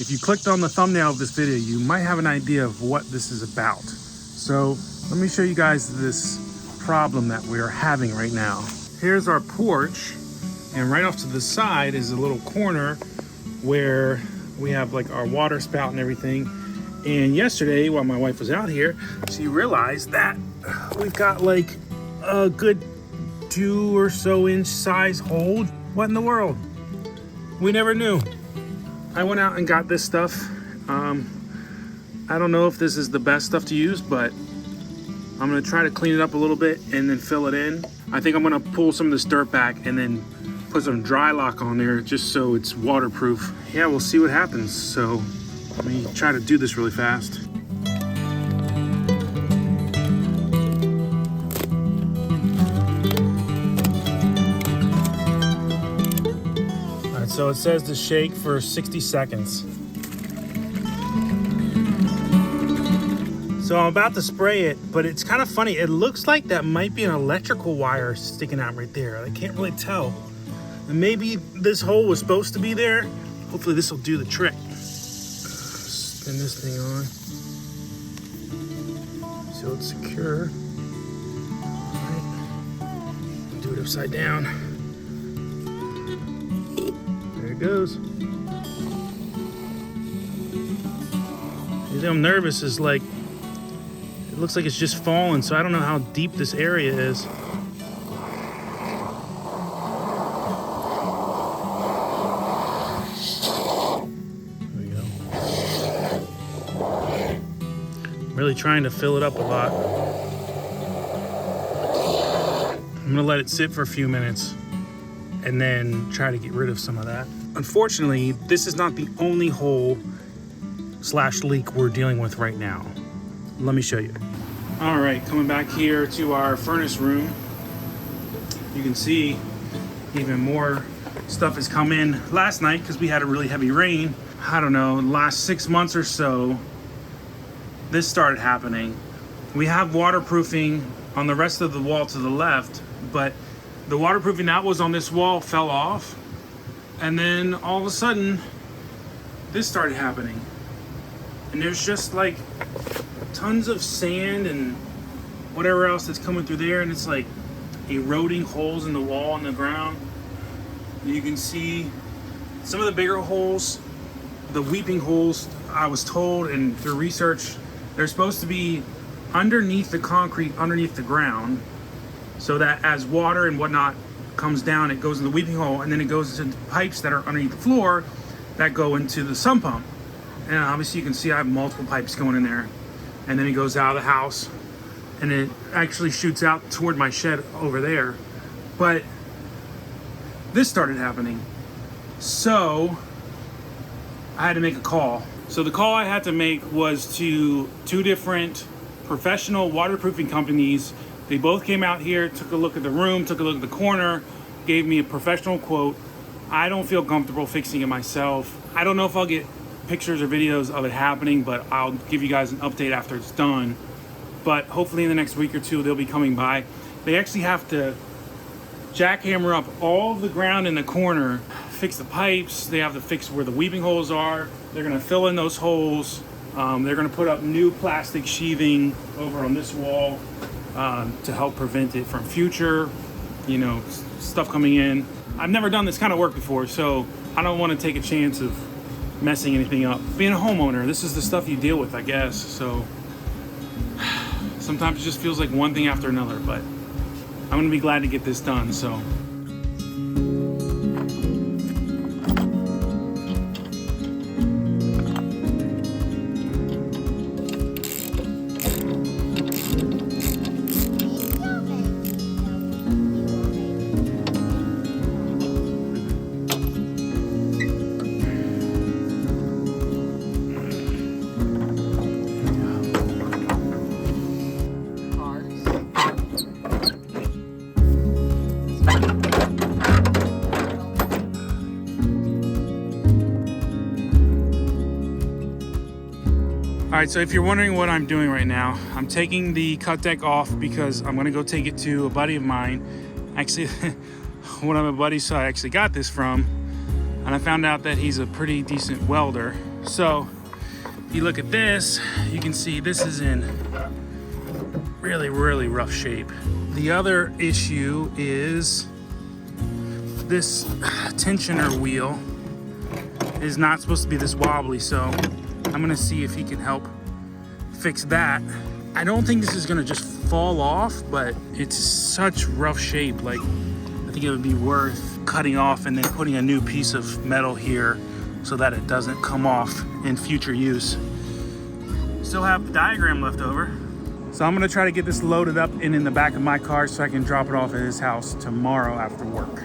If you clicked on the thumbnail of this video, you might have an idea of what this is about. So let me show you guys this problem that we are having right now. Here's our porch, and right off to the side is a little corner where we have like our water spout and everything. And yesterday, while my wife was out here, she realized that we've got like a good 2 or so inch size hole. What in the world? We never knew. I went out and got this stuff. I don't know if this is the best stuff to use, but I'm gonna try to clean it up a little bit and then fill it in. I think I'm gonna pull some of this dirt back and then put some dry lock on there just so it's waterproof. Yeah, we'll see what happens. So let me try to do this really fast. All right, so it says to shake for 60 seconds. So I'm about to spray it, but it's kind of funny. It looks like that might be an electrical wire sticking out right there. I can't really tell. And maybe this hole was supposed to be there. Hopefully this will do the trick. Spin this thing on so it's secure. All right. Do it upside down. There it goes. I'm nervous. Is like, it looks like it's just fallen, so I don't know how deep this area is. Really trying to fill it up a lot. I'm gonna let it sit for a few minutes and then try to get rid of some of that. Unfortunately, this is not the only hole / leak we're dealing with right now. Let me show you. All right, coming back here to our furnace room. You can see even more stuff has come in last night because we had a really heavy rain. I don't know, last 6 months or so, this started happening. We have waterproofing on the rest of the wall to the left, but the waterproofing that was on this wall fell off. And then all of a sudden, this started happening. And there's just like tons of sand and whatever else that's coming through there, and it's like eroding holes in the wall and the ground. You can see some of the bigger holes, the weeping holes, I was told, and through research, they're supposed to be underneath the concrete, underneath the ground, so that as water and whatnot comes down, it goes in the weeping hole, and then it goes into pipes that are underneath the floor that go into the sump pump. And obviously you can see I have multiple pipes going in there. And then it goes out of the house, and it actually shoots out toward my shed over there. But this started happening. So I had to make a call. So the call I had to make was to 2 different professional waterproofing companies. They both came out here, took a look at the room, took a look at the corner, gave me a professional quote. I don't feel comfortable fixing it myself. I don't know if I'll get pictures or videos of it happening, but I'll give you guys an update after it's done. But hopefully in the next week or 2, they'll be coming by. They actually have to jackhammer up all of the ground in the corner, fix the pipes. They have to fix where the weeping holes are. They're gonna fill in those holes. They're gonna put up new plastic sheathing over on this wall to help prevent it from future, stuff coming in. I've never done this kind of work before, so I don't want to take a chance of messing anything up. Being a homeowner, this is the stuff you deal with, I guess. So sometimes it just feels like one thing after another, but I'm gonna be glad to get this done. So All right, so if you're wondering what I'm doing right now, I'm taking the cut deck off because I'm gonna go take it to a buddy of mine. Actually, one of my buddies I actually got this from, and I found out that he's a pretty decent welder. So if you look at this, you can see this is in really, really rough shape. The other issue is this tensioner wheel is not supposed to be this wobbly, so I'm gonna see if he can help fix that. I don't think this is gonna just fall off, but it's such rough shape. Like, I think it would be worth cutting off and then putting a new piece of metal here so that it doesn't come off in future use. Still have the diagram left over. So I'm gonna try to get this loaded up and in the back of my car so I can drop it off at his house tomorrow after work.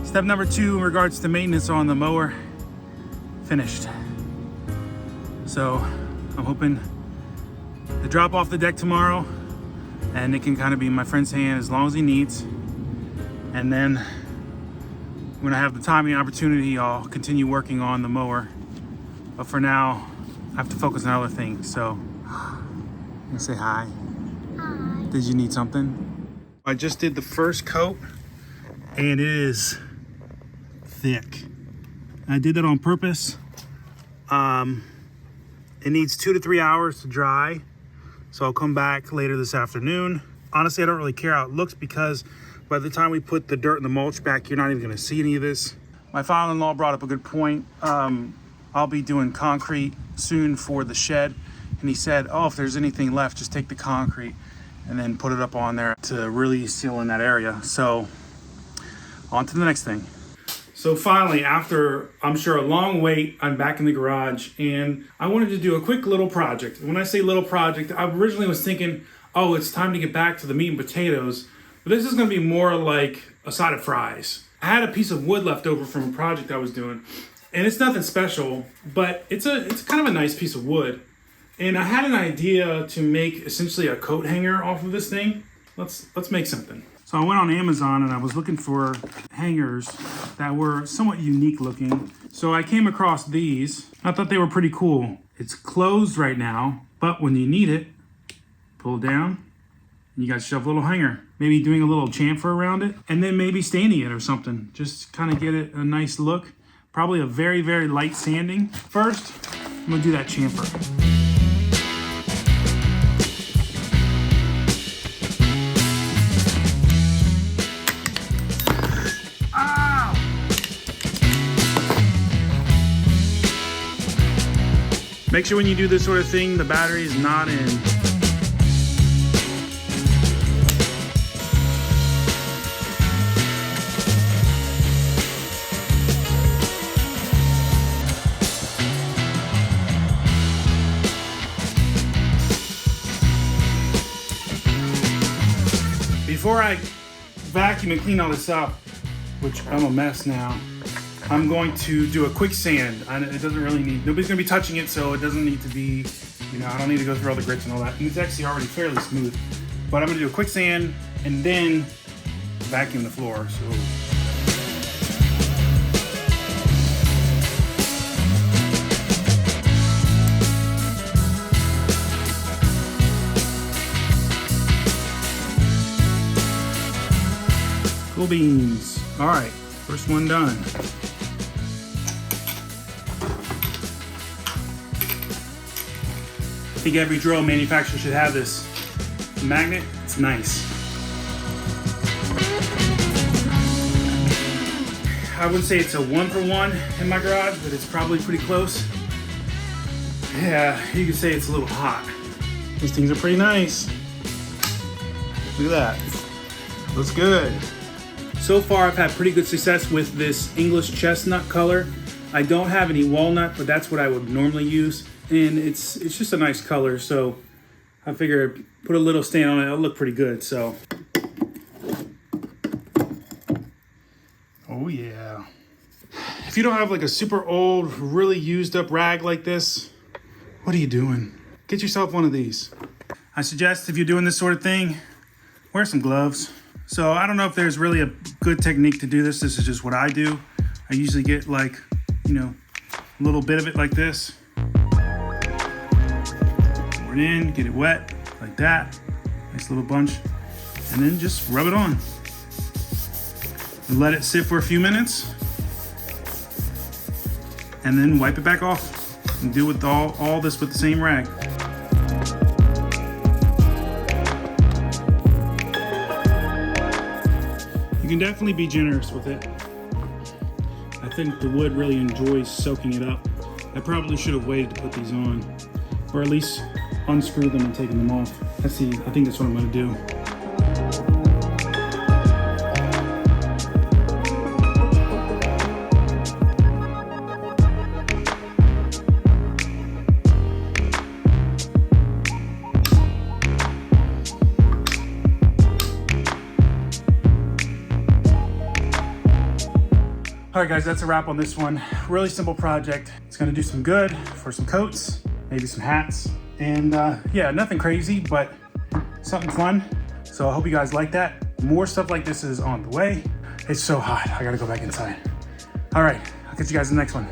Step number 2 in regards to maintenance on the mower, finished. So I'm hoping to drop off the deck tomorrow and it can kind of be in my friend's hand as long as he needs. And then when I have the time and opportunity, I'll continue working on the mower. But for now, I have to focus on other things. So I'm gonna say hi. Hi. Did you need something? I just did the first coat and it is thick. I did that on purpose. It needs 2 to 3 hours to dry, so I'll come back later this afternoon. Honestly, I don't really care how it looks because by the time we put the dirt and the mulch back, you're not even gonna see any of this. My father-in-law brought up a good point. I'll be doing concrete soon for the shed, and he said, oh, if there's anything left, just take the concrete and then put it up on there to really seal in that area. So on to the next thing. So finally, after I'm sure a long wait, I'm back in the garage and I wanted to do a quick little project. When I say little project, I originally was thinking, oh, it's time to get back to the meat and potatoes, but this is gonna be more like a side of fries. I had a piece of wood left over from a project I was doing, and it's nothing special, but it's kind of a nice piece of wood. And I had an idea to make essentially a coat hanger off of this thing. Let's make something. So I went on Amazon and I was looking for hangers that were somewhat unique looking. So I came across these. I thought they were pretty cool. It's closed right now, but when you need it, pull it down, and you got yourself a little hanger. Maybe doing a little chamfer around it, and then maybe staining it or something. Just kind of get it a nice look. Probably a very, very light sanding. First, I'm gonna do that chamfer. Make sure when you do this sort of thing, the battery is not in. Before I vacuum and clean all this up, which I'm a mess now, I'm going to do a quick sand. It doesn't really need, nobody's gonna be touching it, so it doesn't need to be, I don't need to go through all the grits and all that. And it's actually already fairly smooth. But I'm gonna do a quick sand and then vacuum the floor. So. Cool beans. All right, first one done. I think every drill manufacturer should have this magnet. It's nice. I wouldn't say it's a 1-for-1 in my garage, but it's probably pretty close. Yeah, you could say it's a little hot. These things are pretty nice. Look at that. Looks good. So far, I've had pretty good success with this English chestnut color. I don't have any walnut, but that's what I would normally use. And it's just a nice color, so I figured put a little stain on it, it'll look pretty good. So Oh yeah. If you don't have like a super old, really used up rag like this, what are you doing? Get yourself one of these. I suggest if you're doing this sort of thing, wear some gloves. So I don't know if there's really a good technique to do this. This is just what I do. I usually get like, you know, a little bit of it like this. Pour it in, get it wet like that. Nice little bunch. And then just rub it on. And let it sit for a few minutes. And then wipe it back off. And do with all this with the same rag. You can definitely be generous with it. I think the wood really enjoys soaking it up. I probably should have waited to put these on, or at least unscrew them and taken them off. I think that's what I'm gonna do. All right guys, that's a wrap on this one. Really simple project. It's gonna do some good for some coats, maybe some hats. And yeah, nothing crazy, but something fun. So I hope you guys like that. More stuff like this is on the way. It's so hot, I gotta go back inside. All right, I'll catch you guys in the next one.